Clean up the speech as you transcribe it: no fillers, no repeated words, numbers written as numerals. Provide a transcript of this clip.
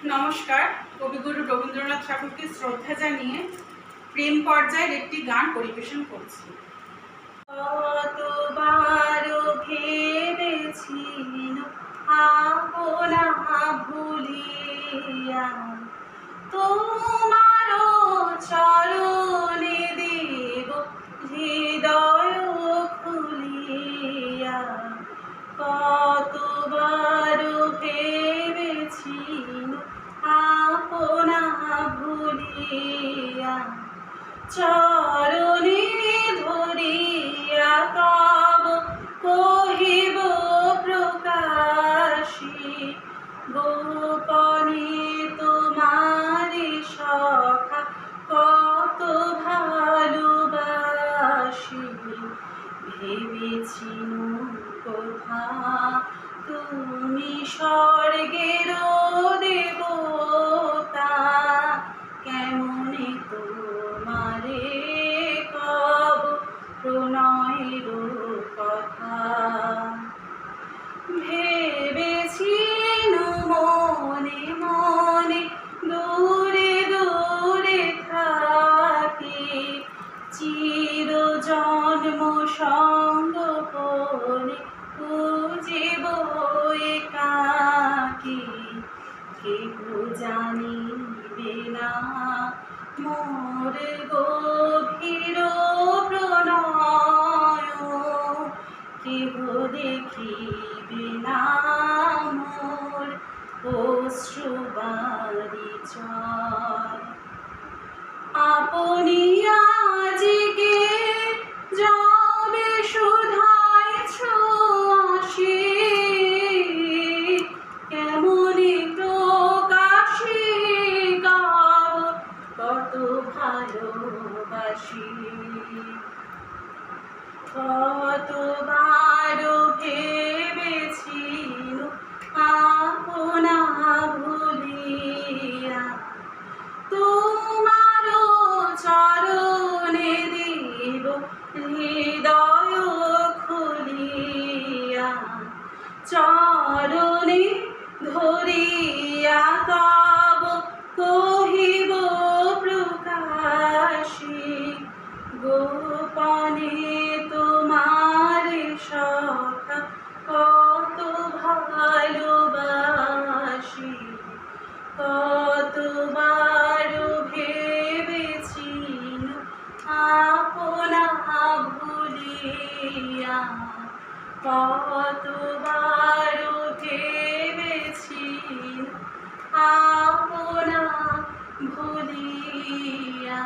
নমস্কার। কবিগুরু রবীন্দ্রনাথ ঠাকুরকে শ্রদ্ধা জানিয়ে প্রেম পর্যায়ের একটি গান পরিবেশন করছি। কতবার ভেবেছি আপনা ভুলিয়া তোমার চরণে দেব হৃদয় খুলিয়া। কতবার ভেবেছি আপনা ভুলিয়া চরণে ধরিয়া তব কহিব প্রকাশী গোপনে তোমারে সখা কত ভালোবাসি। ভেবেছি কোথা তুমি স্বর্গের দেবতা, কেমনে তোমারে কব প্রণয়ের কথা। ভেবেছি মনে মনে দূরে দূরে থাকি চির জন্ম সঙ্গপনে খুঁজিব একাকী। কেহ জানিবে না মোর গভীর প্রণয়, কেহ দেখিবে না মোর অশ্রুবারিচয়। আপনি আজকে যাবে সুধায় ছোঁয়াশে, কেমনে প্রকাশে গাব কত ভালোবাসি। কতবার ভেবেছি আপনা ভুলিয়া তোমার চরণে দেব হৃদয় খুলিয়া। চরণে ধরিয়া তব কহিব প্রকাশী গোপনে তোমারে সখা কত ভালোবাসি। কতবার ভেবেছি আপনা ভুলিয়া, কতবার ভেবেছি আপনা ভুলিয়া।